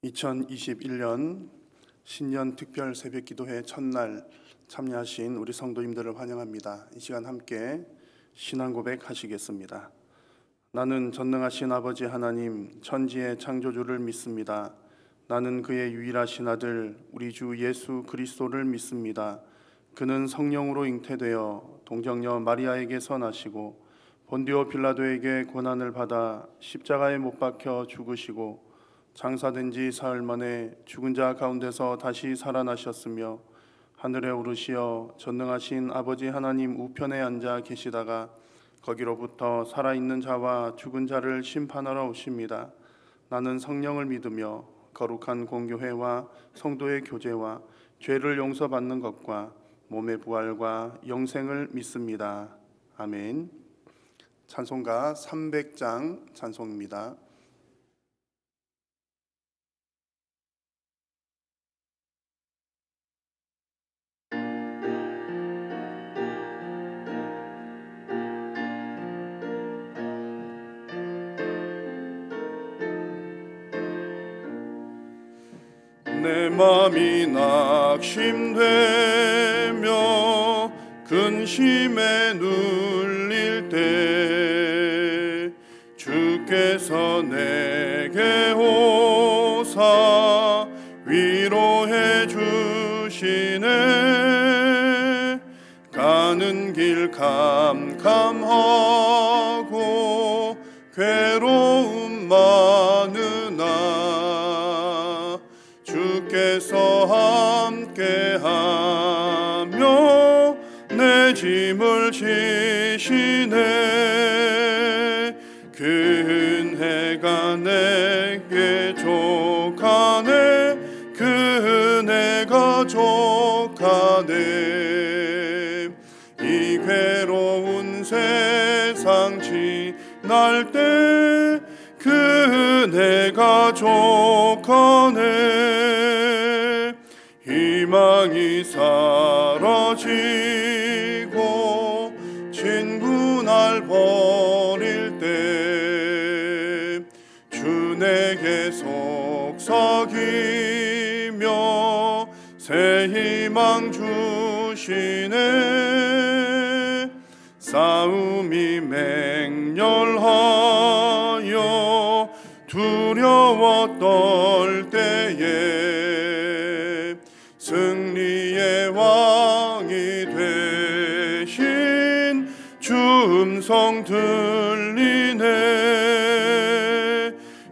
2021년 신년 특별 새벽기도회 첫날 참여하신 우리 성도님들을 환영합니다. 이 시간 함께 신앙 고백하시겠습니다. 나는 전능하신 아버지 하나님 천지의 창조주를 믿습니다. 나는 그의 유일하신 아들 우리 주 예수 그리스도를 믿습니다. 그는 성령으로 잉태되어 동정녀 마리아에게서 나시고 본디오 빌라도에게 고난을 받아 십자가에 못 박혀 죽으시고 장사된 지 사흘 만에 죽은 자 가운데서 다시 살아나셨으며 하늘에 오르시어 전능하신 아버지 하나님 우편에 앉아 계시다가 거기로부터 살아있는 자와 죽은 자를 심판하러 오십니다. 나는 성령을 믿으며 거룩한 공교회와 성도의 교제와 죄를 용서받는 것과 몸의 부활과 영생을 믿습니다. 아멘. 찬송가 300장 찬송입니다. 내 맘이 낙심되며 근심에 눌릴 때 주께서 내게 오사 위로해 주시네. 가는 길 캄캄하고 괴로움 많으나 주께서 함께하며 내 짐을 지시네. 그 은혜가 내게 족하네. 그 은혜가 족하네. 이 괴로운 세상 지날 때 그 은혜가 족하네. 희망이 사라지고 친구 날 버릴 때 주 내게 속삭이며 새 희망 주시네. 싸움이 맹렬하여 두려워 떨 때에 승리의 왕이 되신 주 음성 들리네.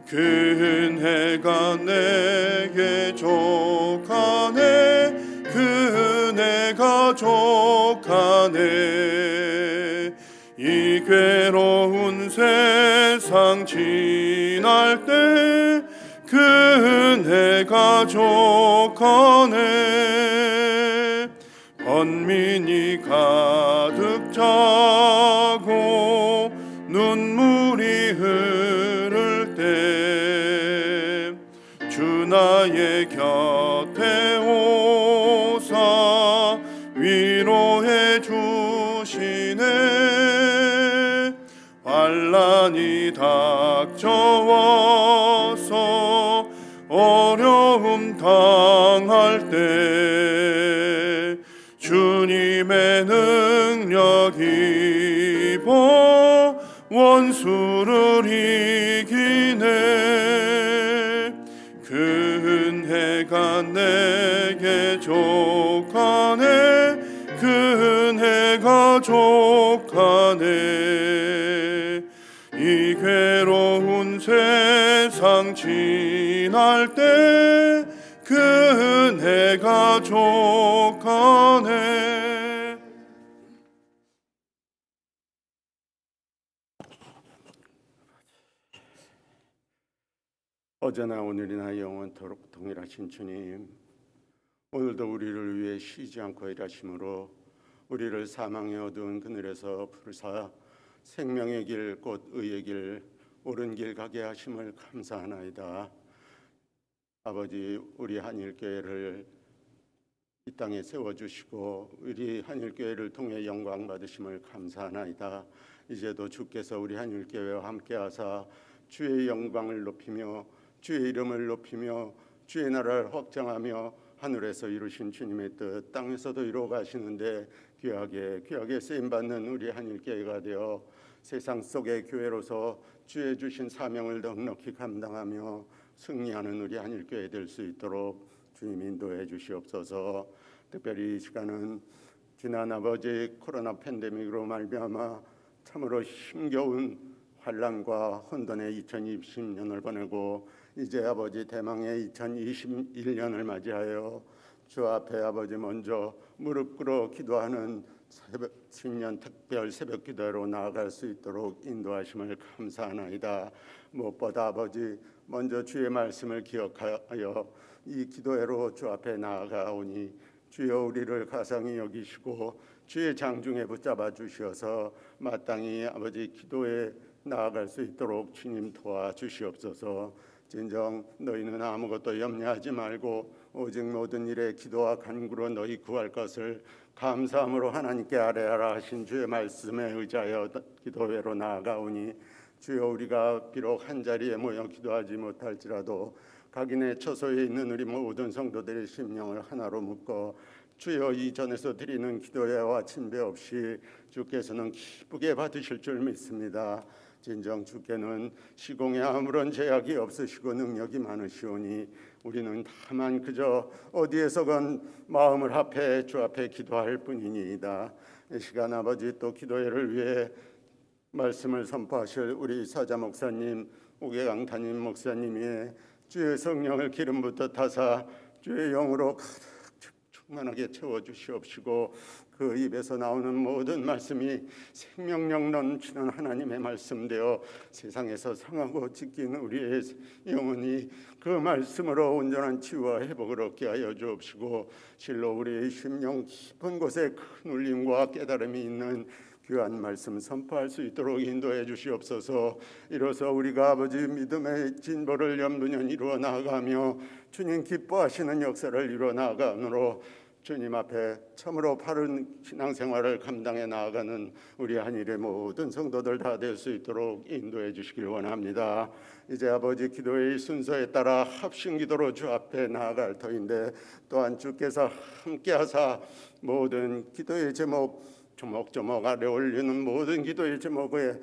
그 은혜가 내게 족하네. 그 은혜가 족하네. 이 괴로운 세상 지날 때 그 은혜가 족하네. 번민이 가득 차고 눈물이 흐를 때 주 나의 곁에 오사 위로해 주시네. 환난이 닥쳐와서 어려움 당할 때 주님의 능력 입어 원수를 이기네. 그 은혜가 내게 족하네. 그 은혜가 족하네. 이 괴로운 세상 지날 때 그 은혜가 족하네. 어제나 오늘이나 영원토록 동일하신 주님, 오늘도 우리를 위해 쉬지 않고 일하심으로 우리를 사망의 어두운 그늘에서 부르사 생명의 길 곧 의의 길 옳은 길 가게 하심을 감사하나이다. 아버지, 우리 한일교회를 이 땅에 세워주시고 우리 한일교회를 통해 영광 받으심을 감사하나이다. 이제도 주께서 우리 한일교회와 함께하사 주의 영광을 높이며 주의 이름을 높이며 주의 나라를 확장하며 하늘에서 이루신 주님의 뜻 땅에서도 이루어 가시는데 귀하게 쓰임 받는 우리 한일교회가 되어 세상 속의 교회로서 주의 주신 사명을 넉넉히 감당하며 승리하는 우리 한일교회 될 수 있도록 주님 인도해 주시옵소서. 특별히 이 시간은 지난 아버지 코로나 팬데믹으로 말미암아 참으로 힘겨운 환란과 혼돈의 2020년을 보내고 이제 아버지 대망의 2021년을 맞이하여 주 앞에 아버지 먼저 무릎 꿇어 기도하는 신년 특별 새벽 기도로 나아갈 수 있도록 인도하심을 감사하나이다. 무엇보다 아버지 먼저 주의 말씀을 기억하여 이 기도회로 주 앞에 나아가오니 주여 우리를 가상히 여기시고 주의 장중에 붙잡아 주시어서 마땅히 아버지 기도에 나아갈 수 있도록 주님 도와주시옵소서. 진정 너희는 아무것도 염려하지 말고 오직 모든 일에 기도와 간구로 너희 구할 것을 감사함으로 하나님께 아뢰하라 하신 주의 말씀에 의지하여 기도회로 나아가오니 주여 우리가 비록 한자리에 모여 기도하지 못할지라도 각인의 처소에 있는 우리 모든 성도들의 심령을 하나로 묶어 주여 이전에서 드리는 기도회와 침배 없이 주께서는 기쁘게 받으실 줄 믿습니다. 진정 주께는 시공에 아무런 제약이 없으시고 능력이 많으시오니 우리는 다만 그저 어디에서건 마음을 합해 주 앞에 기도할 뿐이니이다. 이 시간 아버지 또 기도회를 위해 말씀을 선포하실 우리 사자 목사님, 우계강 담임 목사님이 주의 성령을 기름부터 타사 주의 영으로 가득 충만하게 채워주시옵시고 그 입에서 나오는 모든 말씀이 생명력 넘치는 하나님의 말씀되어 세상에서 상하고 찢긴 우리의 영혼이 그 말씀으로 온전한 치유와 회복을 얻게 하여 주옵시고 실로 우리의 심령 깊은 곳에 큰 울림과 깨달음이 있는 귀한 말씀 선포할 수 있도록 인도해 주시옵소서. 이로써 우리가 아버지 믿음의 진보를 연분연 이루어 나아가며 주님 기뻐하시는 역사를 이루어 나아가므로 주님 앞에 참으로 바른 신앙생활을 감당해 나아가는 우리 한일의 모든 성도들 다 될 수 있도록 인도해 주시길 원합니다. 이제 아버지 기도의 순서에 따라 합심기도로 주 앞에 나아갈 터인데 또한 주께서 함께하사 모든 기도의 제목 조목조목 아래 올리는 모든 기도의 제목에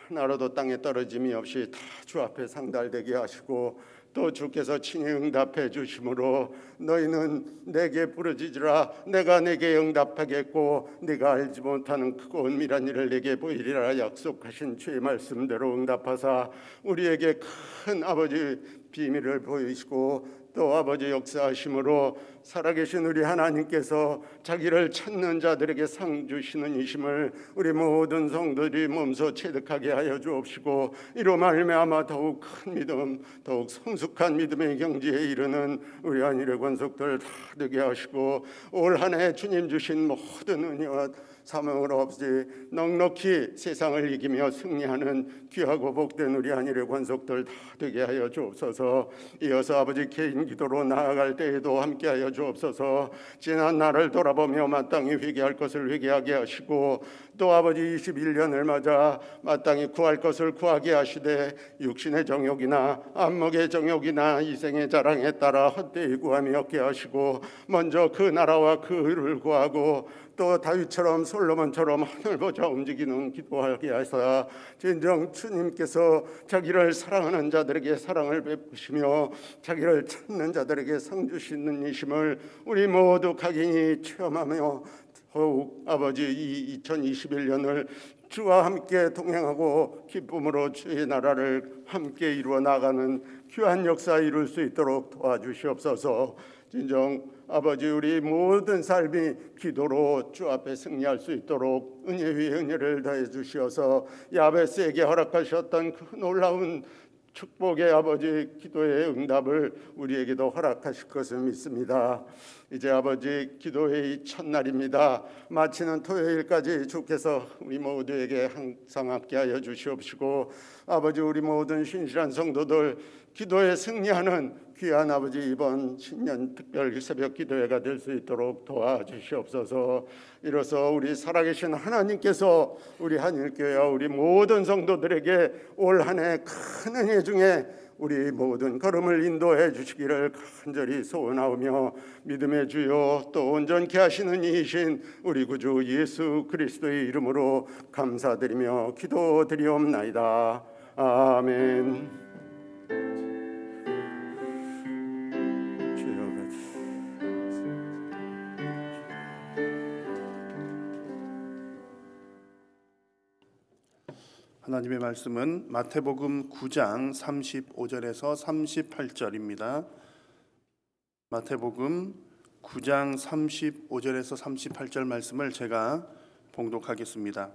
하나라도 땅에 떨어짐이 없이 다 주 앞에 상달되게 하시고 또 주께서 친히 응답해 주심으로 너희는 내게 부르짖으라 내가 내게 응답하겠고 네가 알지 못하는 크고 은밀한 일을 내게 보이리라 약속하신 주의 말씀대로 응답하사 우리에게 큰 아버지 비밀을 보이시고 또 아버지 역사하심으로 살아계신 우리 하나님께서 자기를 찾는 자들에게 상 주시는 이심을 우리 모든 성도들이 몸소 체득하게 하여 주옵시고 이로 말미암아 더욱 큰 믿음 더욱 성숙한 믿음의 경지에 이르는 우리 한일의 권속들 다 되게 하시고 올 한 해 주님 주신 모든 은혜와 사명으로 없이 넉넉히 세상을 이기며 승리하는 귀하고 복된 우리 한일의 권속들 다 되게 하여 주옵소서. 이어서 아버지 개인 기도로 나아갈 때에도 함께하여 주옵소서. 지난 날을 돌아보며 마땅히 회개할 것을 회개하게 하시고 또 아버지 21년을 맞아 마땅히 구할 것을 구하게 하시되 육신의 정욕이나 안목의 정욕이나 이생의 자랑에 따라 헛되이 구함이 없게 하시고 먼저 그 나라와 그 의를 구하고 또 다윗처럼 솔로몬처럼 하늘 보자 움직이는 기도하게 하사 진정 주님께서 자기를 사랑하는 자들에게 사랑을 베푸시며 자기를 찾는 자들에게 상 주시는 이심을 우리 모두 각인이 체험하며 더욱 아버지 이 2021년을 주와 함께 동행하고 기쁨으로 주의 나라를 함께 이루어 나가는 귀한 역사 이룰 수 있도록 도와주시옵소서. 진정 아버지 우리 모든 삶이 기도로 주 앞에 승리할 수 있도록 은혜 위에 은혜를 더해 주시어서 야베스에게 허락하셨던 그 놀라운 축복의 아버지 기도의 응답을 우리에게도 허락하실 것을 믿습니다. 이제 아버지 기도회의 첫날입니다. 마치는 토요일까지 주께서 우리 모두에게 항상 함께하여 주시옵시고 아버지 우리 모든 신실한 성도들 기도에 승리하는 귀한 아버지 이번 신년 특별 새벽 기도회가 될 수 있도록 도와주시옵소서. 이로써 우리 살아계신 하나님께서 우리 한일교회와 우리 모든 성도들에게 올 한 해 큰 은혜 중에 우리 모든 걸음을 인도해 주시기를 간절히 소원하오며 믿음의 주요 또 온전케 하시는 이이신 우리 구주 예수 그리스도의 이름으로 감사드리며 기도드리옵나이다. 아멘. 주여 하나님의 말씀은 마태복음 9장 35절에서 38절입니다. 마태복음 9장 35절에서 38절 말씀을 제가 봉독하겠습니다.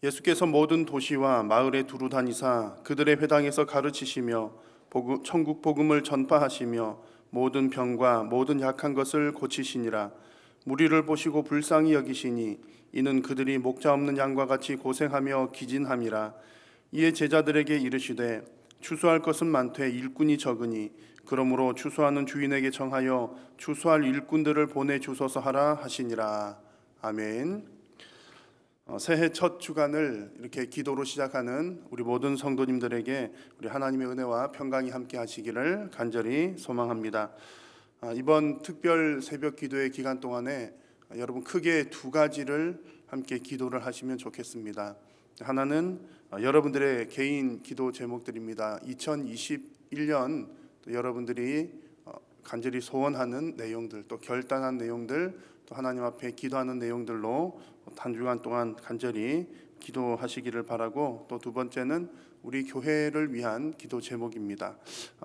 예수께서 모든 도시와 마을에 두루 다니사 그들의 회당에서 가르치시며 천국 복음을 전파하시며 모든 병과 모든 약한 것을 고치시니라. 무리를 보시고 불쌍히 여기시니 이는 그들이 목자 없는 양과 같이 고생하며 기진함이라. 이에 제자들에게 이르시되 추수할 것은 많되 일꾼이 적으니 그러므로 추수하는 주인에게 정하여 추수할 일꾼들을 보내주소서 하라 하시니라. 아멘. 새해 첫 주간을 이렇게 기도로 시작하는 우리 모든 성도님들에게 우리 하나님의 은혜와 평강이 함께 하시기를 간절히 소망합니다. 이번 특별 새벽 기도의 기간 동안에 여러분 크게 두 가지를 함께 기도를 하시면 좋겠습니다. 하나는 여러분들의 개인 기도 제목들입니다. 2021년 여러분들이 간절히 소원하는 내용들, 또 결단한 내용들, 또 하나님 앞에 기도하는 내용들로 한 주간 동안 간절히 기도하시기를 바라고, 또 두 번째는 우리 교회를 위한 기도 제목입니다.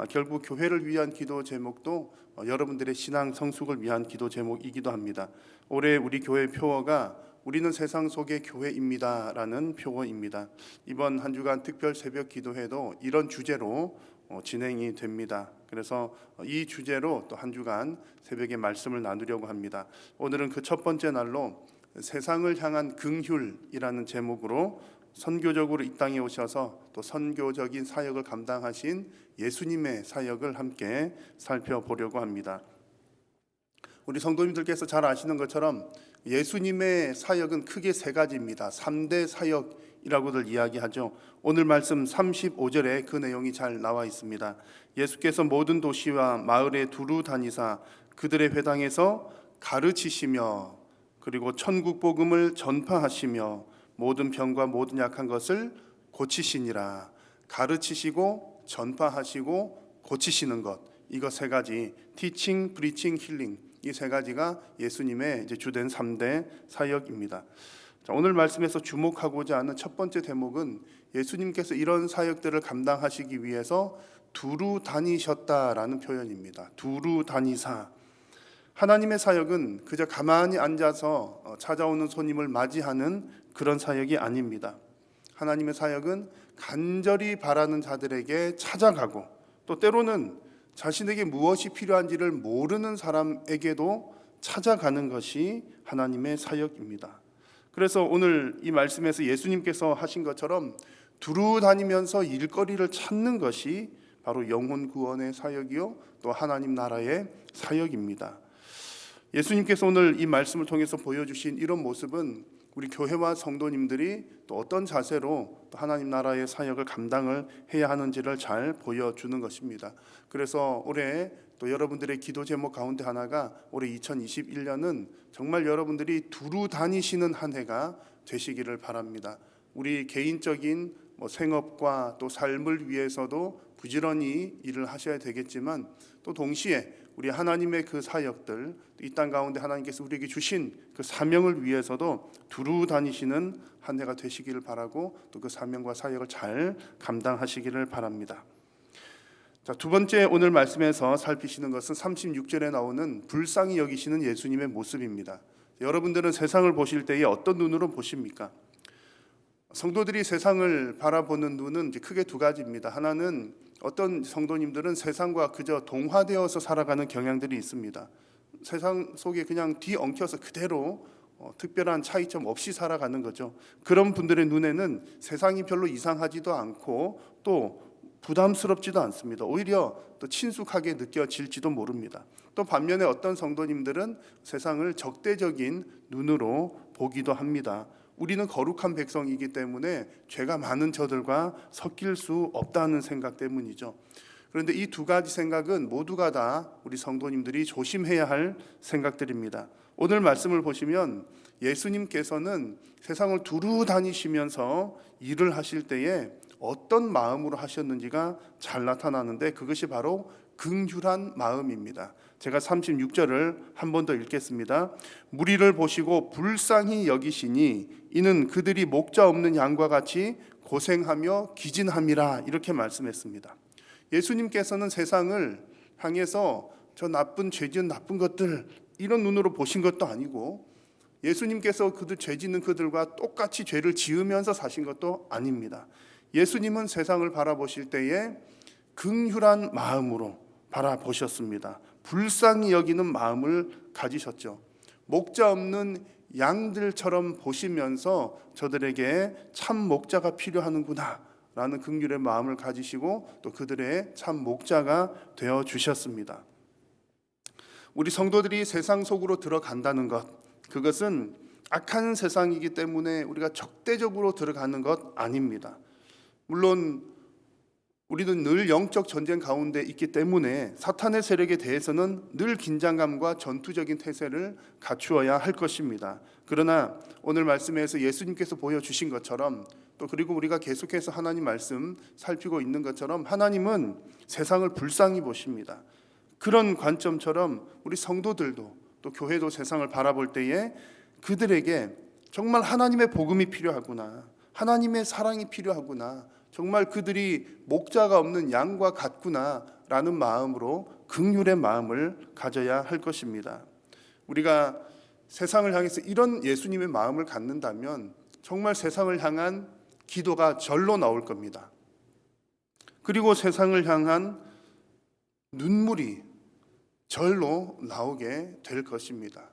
결국 교회를 위한 기도 제목도 여러분들의 신앙 성숙을 위한 기도 제목이기도 합니다. 올해 우리 교회 표어가 우리는 세상 속의 교회입니다라는 표어입니다. 이번 한 주간 특별 새벽 기도회도 이런 주제로 진행이 됩니다. 그래서 이 주제로 또 한 주간 새벽에 말씀을 나누려고 합니다. 오늘은 그 첫 번째 날로 세상을 향한 긍휼이라는 제목으로 선교적으로 이 땅에 오셔서 또 선교적인 사역을 감당하신 예수님의 사역을 함께 살펴보려고 합니다. 우리 성도님들께서 잘 아시는 것처럼 예수님의 사역은 크게 세 가지입니다. 3대 사역이라고들 이야기하죠. 오늘 말씀 35절에 그 내용이 잘 나와 있습니다. 예수께서 모든 도시와 마을에 두루 다니사 그들의 회당에서 가르치시며 그리고 천국 복음을 전파하시며 모든 병과 모든 약한 것을 고치시니라. 가르치시고 전파하시고 고치시는 것, 이거 세 가지, 티칭, 프리칭, 힐링, 이 세 가지가 예수님의 이제 주된 3대 사역입니다. 자, 오늘 말씀에서 주목하고자 하는 첫 번째 대목은 예수님께서 이런 사역들을 감당하시기 위해서 두루 다니셨다라는 표현입니다. 두루 다니사. 하나님의 사역은 그저 가만히 앉아서 찾아오는 손님을 맞이하는 그런 사역이 아닙니다. 하나님의 사역은 간절히 바라는 자들에게 찾아가고, 또 때로는 자신에게 무엇이 필요한지를 모르는 사람에게도 찾아가는 것이 하나님의 사역입니다. 그래서 오늘 이 말씀에서 예수님께서 하신 것처럼 두루 다니면서 일거리를 찾는 것이 바로 영혼 구원의 사역이요, 또 하나님 나라의 사역입니다. 예수님께서 오늘 이 말씀을 통해서 보여주신 이런 모습은 우리 교회와 성도님들이 또 어떤 자세로 또 하나님 나라의 사역을 감당을 해야 하는지를 잘 보여주는 것입니다. 그래서 올해 또 여러분들의 기도 제목 가운데 하나가 올해 2021년은 정말 여러분들이 두루 다니시는 한 해가 되시기를 바랍니다. 우리 개인적인 생업과 또 삶을 위해서도 부지런히 일을 하셔야 되겠지만, 또 동시에 우리 하나님의 그 사역들, 이 땅 가운데 하나님께서 우리에게 주신 그 사명을 위해서도 두루 다니시는 한 해가 되시기를 바라고, 또 그 사명과 사역을 잘 감당하시기를 바랍니다. 자, 두 번째 오늘 말씀에서 살피시는 것은 36절에 나오는 불쌍히 여기시는 예수님의 모습입니다. 여러분들은 세상을 보실 때에 어떤 눈으로 보십니까? 성도들이 세상을 바라보는 눈은 이제 크게 두 가지입니다. 하나는 어떤 성도님들은 세상과 그저 동화되어서 살아가는 경향들이 있습니다. 세상 속에 그냥 뒤엉켜서 그대로 특별한 차이점 없이 살아가는 거죠. 그런 분들의 눈에는 세상이 별로 이상하지도 않고 또 부담스럽지도 않습니다. 오히려 또 친숙하게 느껴질지도 모릅니다. 또 반면에 어떤 성도님들은 세상을 적대적인 눈으로 보기도 합니다. 우리는 거룩한 백성이기 때문에 죄가 많은 저들과 섞일 수 없다는 생각 때문이죠. 그런데 이 두 가지 생각은 모두가 다 우리 성도님들이 조심해야 할 생각들입니다. 오늘 말씀을 보시면 예수님께서는 세상을 두루 다니시면서 일을 하실 때에 어떤 마음으로 하셨는지가 잘 나타나는데 그것이 바로 긍휼한 마음입니다. 제가 36절을 한 번 더 읽겠습니다. 무리를 보시고 불쌍히 여기시니 이는 그들이 목자 없는 양과 같이 고생하며 기진함이라 이렇게 말씀했습니다. 예수님께서는 세상을 향해서 저 나쁜 죄 지은 나쁜 것들 이런 눈으로 보신 것도 아니고 예수님께서 그들 죄 짓는 그들과 똑같이 죄를 지으면서 사신 것도 아닙니다. 예수님은 세상을 바라보실 때에 긍휼한 마음으로 바라보셨습니다. 불쌍히 여기는 마음을 가지셨죠. 목자 없는 양들처럼 보시면서 저들에게 참 목자가 필요하는구나 라는 긍휼의 마음을 가지시고 또 그들의 참 목자가 되어 주셨습니다. 우리 성도들이 세상 속으로 들어간다는 것, 그것은 악한 세상이기 때문에 우리가 적대적으로 들어가는 것 아닙니다. 물론 우리는 늘 영적 전쟁 가운데 있기 때문에 사탄의 세력에 대해서는 늘 긴장감과 전투적인 태세를 갖추어야 할 것입니다. 그러나 오늘 말씀에서 예수님께서 보여주신 것처럼 또 그리고 우리가 계속해서 하나님 말씀 살피고 있는 것처럼 하나님은 세상을 불쌍히 보십니다. 그런 관점처럼 우리 성도들도 또 교회도 세상을 바라볼 때에 그들에게 정말 하나님의 복음이 필요하구나, 하나님의 사랑이 필요하구나, 정말 그들이 목자가 없는 양과 같구나 라는 마음으로 긍휼의 마음을 가져야 할 것입니다. 우리가 세상을 향해서 이런 예수님의 마음을 갖는다면 정말 세상을 향한 기도가 절로 나올 겁니다. 그리고 세상을 향한 눈물이 절로 나오게 될 것입니다.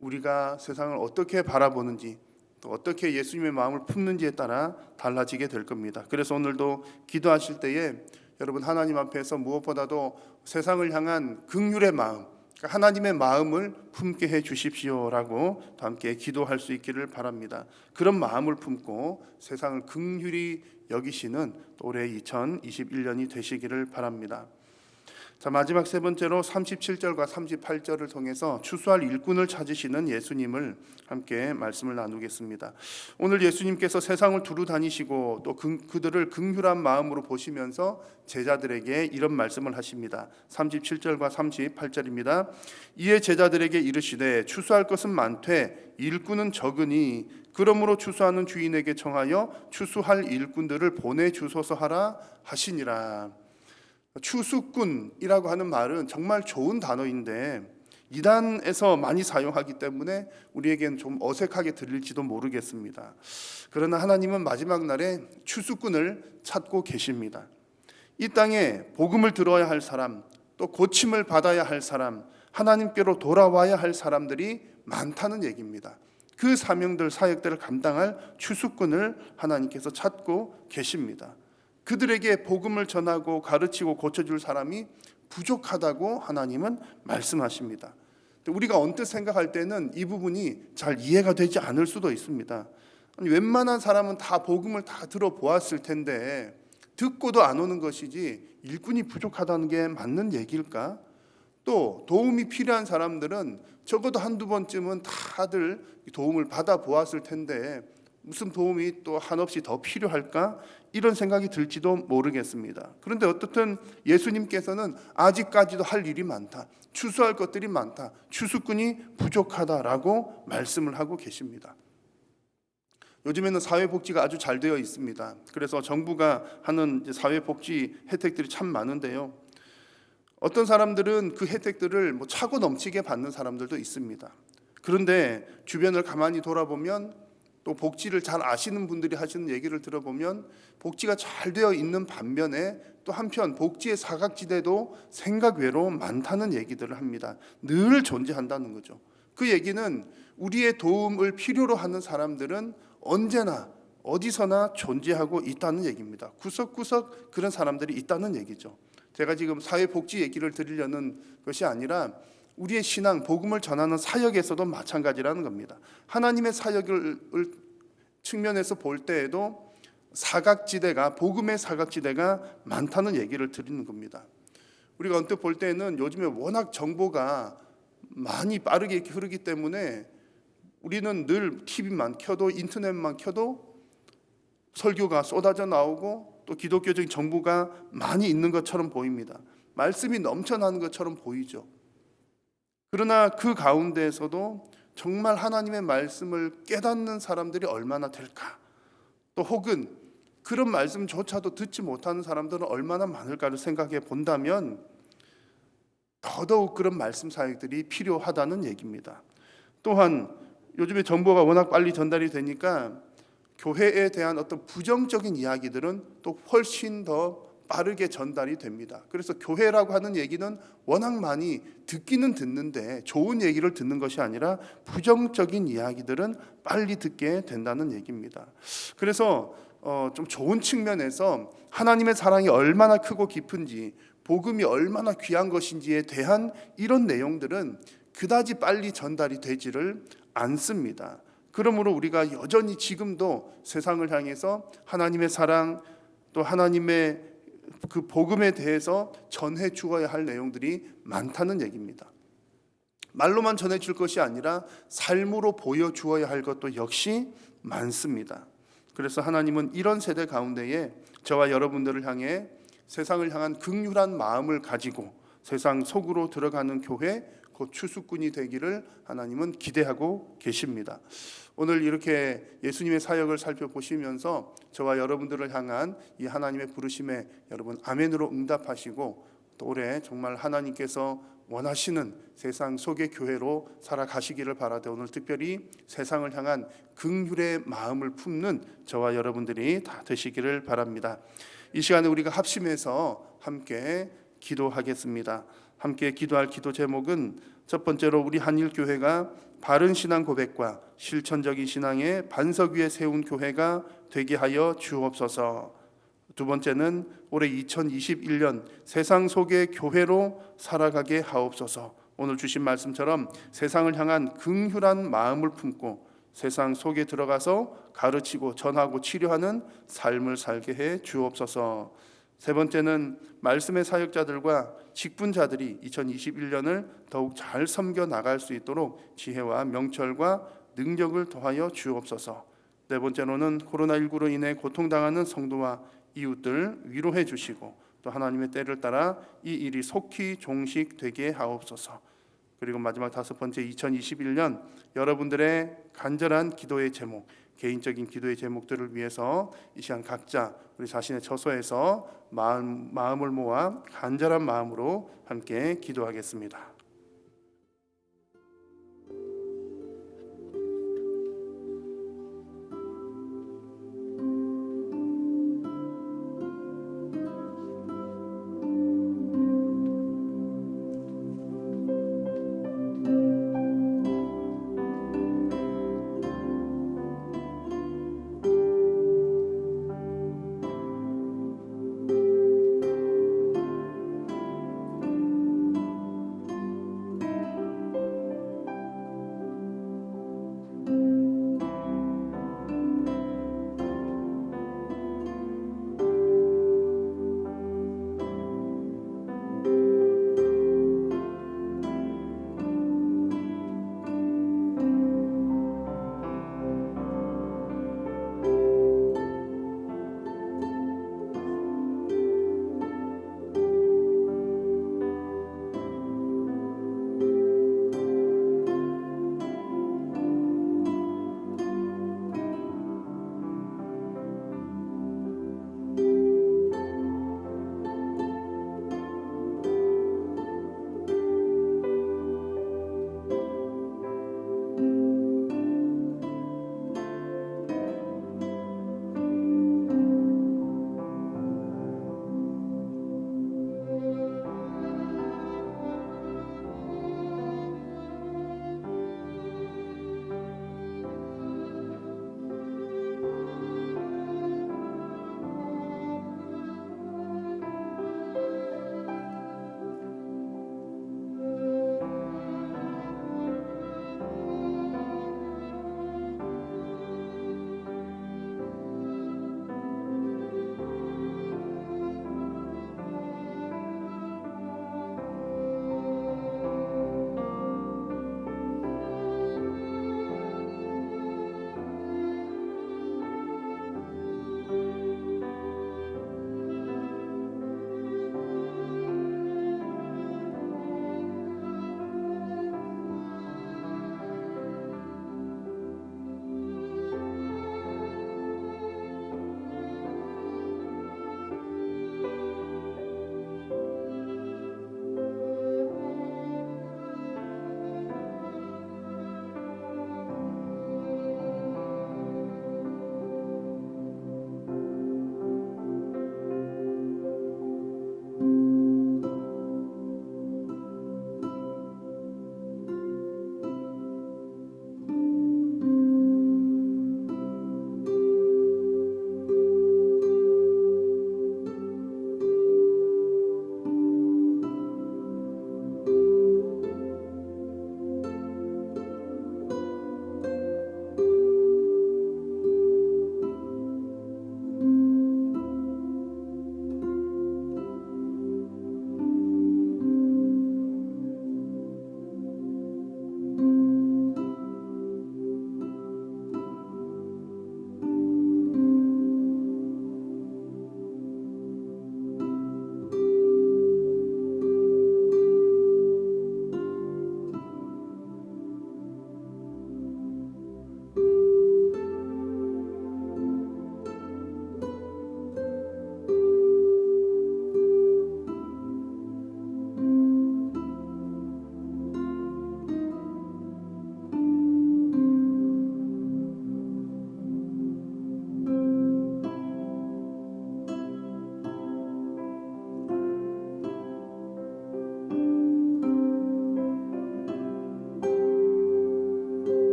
우리가 세상을 어떻게 바라보는지 또 어떻게 예수님의 마음을 품는지에 따라 달라지게 될 겁니다. 그래서 오늘도 기도하실 때에 여러분 하나님 앞에서 무엇보다도 세상을 향한 긍휼의 마음, 하나님의 마음을 품게 해 주십시오라고 함께 기도할 수 있기를 바랍니다. 그런 마음을 품고 세상을 긍휼히 여기시는 올해 2021년이 되시기를 바랍니다. 자, 마지막 세 번째로 37절과 38절을 통해서 추수할 일꾼을 찾으시는 예수님을 함께 말씀을 나누겠습니다. 오늘 예수님께서 세상을 두루 다니시고 또 그들을 긍휼한 마음으로 보시면서 제자들에게 이런 말씀을 하십니다. 37절과 38절입니다. 이에 제자들에게 이르시되 추수할 것은 많되 일꾼은 적으니 그러므로 추수하는 주인에게 청하여 추수할 일꾼들을 보내주소서 하라 하시니라. 추수꾼이라고 하는 말은 정말 좋은 단어인데 이단에서 많이 사용하기 때문에 우리에겐 좀 어색하게 들릴지도 모르겠습니다. 그러나 하나님은 마지막 날에 추수꾼을 찾고 계십니다. 이 땅에 복음을 들어야 할 사람, 또 고침을 받아야 할 사람, 하나님께로 돌아와야 할 사람들이 많다는 얘기입니다. 그 사명들, 사역들을 감당할 추수꾼을 하나님께서 찾고 계십니다. 그들에게 복음을 전하고 가르치고 고쳐줄 사람이 부족하다고 하나님은 말씀하십니다. 우리가 언뜻 생각할 때는 이 부분이 잘 이해가 되지 않을 수도 있습니다. 아니, 웬만한 사람은 다 복음을 다 들어보았을 텐데 듣고도 안 오는 것이지 일꾼이 부족하다는 게 맞는 얘기일까? 또 도움이 필요한 사람들은 적어도 한두 번쯤은 다들 도움을 받아보았을 텐데 무슨 도움이 또 한없이 더 필요할까? 이런 생각이 들지도 모르겠습니다. 그런데 어떻든 예수님께서는 아직까지도 할 일이 많다, 추수할 것들이 많다, 추수꾼이 부족하다라고 말씀을 하고 계십니다. 요즘에는 사회복지가 아주 잘 되어 있습니다. 그래서 정부가 하는 사회복지 혜택들이 참 많은데요. 어떤 사람들은 그 혜택들을 차고 넘치게 받는 사람들도 있습니다. 그런데 주변을 가만히 돌아보면 또 복지를 잘 아시는 분들이 하시는 얘기를 들어보면 복지가 잘 되어 있는 반면에 또 한편 복지의 사각지대도 생각 외로 많다는 얘기들을 합니다. 늘 존재한다는 거죠. 그 얘기는 우리의 도움을 필요로 하는 사람들은 언제나 어디서나 존재하고 있다는 얘기입니다. 구석구석 그런 사람들이 있다는 얘기죠. 제가 지금 사회복지 얘기를 드리려는 것이 아니라 우리의 신앙, 복음을 전하는 사역에서도 마찬가지라는 겁니다. 하나님의 사역을 측면에서 볼 때에도 사각지대가 복음의 사각지대가 많다는 얘기를 드리는 겁니다. 우리가 언뜻 볼 때는 요즘에 워낙 정보가 많이 빠르게 흐르기 때문에 우리는 늘 TV만 켜도 인터넷만 켜도 설교가 쏟아져 나오고 또 기독교적인 정보가 많이 있는 것처럼 보입니다. 말씀이 넘쳐나는 것처럼 보이죠. 그러나 그 가운데에서도 정말 하나님의 말씀을 깨닫는 사람들이 얼마나 될까? 또 혹은 그런 말씀조차도 듣지 못하는 사람들은 얼마나 많을까를 생각해 본다면 더더욱 그런 말씀 사역들이 필요하다는 얘기입니다. 또한 요즘에 정보가 워낙 빨리 전달이 되니까 교회에 대한 어떤 부정적인 이야기들은 또 훨씬 더 빠르게 전달이 됩니다. 그래서 교회라고 하는 얘기는 워낙 많이 듣기는 듣는데 좋은 얘기를 듣는 것이 아니라 부정적인 이야기들은 빨리 듣게 된다는 얘기입니다. 그래서 좀 좋은 측면에서 하나님의 사랑이 얼마나 크고 깊은지, 복음이 얼마나 귀한 것인지에 대한 이런 내용들은 그다지 빨리 전달이 되지를 않습니다. 그러므로 우리가 여전히 지금도 세상을 향해서 하나님의 사랑 또 하나님의 그 복음에 대해서 전해 주어야 할 내용들이 많다는 얘기입니다. 말로만 전해 줄 것이 아니라 삶으로 보여 주어야 할 것도 역시 많습니다. 그래서 하나님은 이런 세대 가운데에 저와 여러분들을 향해 세상을 향한 긍휼한 마음을 가지고 세상 속으로 들어가는 교회 곧 추수꾼이 되기를 하나님은 기대하고 계십니다. 오늘 이렇게 예수님의 사역을 살펴보시면서 저와 여러분들을 향한 이 하나님의 부르심에 여러분 아멘으로 응답하시고 또 올해 정말 하나님께서 원하시는 세상 속의 교회로 살아가시기를 바라되 오늘 특별히 세상을 향한 긍휼의 마음을 품는 저와 여러분들이 다 되시기를 바랍니다. 이 시간에 우리가 합심해서 함께 기도하겠습니다. 함께 기도할 기도 제목은 첫 번째로 우리 한일교회가 바른 신앙 고백과 실천적인 신앙의 반석 위에 세운 교회가 되게 하여 주옵소서. 두 번째는 올해 2021년 세상 속의 교회로 살아가게 하옵소서. 오늘 주신 말씀처럼 세상을 향한 긍휼한 마음을 품고 세상 속에 들어가서 가르치고 전하고 치료하는 삶을 살게 해 주옵소서. 세 번째는 말씀의 사역자들과 직분자들이 2021년을 더욱 잘 섬겨 나갈 수 있도록 지혜와 명철과 능력을 더하여 주옵소서. 네 번째로는 코로나19로 인해 고통당하는 성도와 이웃들 위로해 주시고 또 하나님의 때를 따라 이 일이 속히 종식되게 하옵소서. 그리고 마지막 다섯 번째 2021년 여러분들의 간절한 기도의 제목, 개인적인 기도의 제목들을 위해서 이 시간 각자 우리 자신의 처소에서 마음을 모아 간절한 마음으로 함께 기도하겠습니다.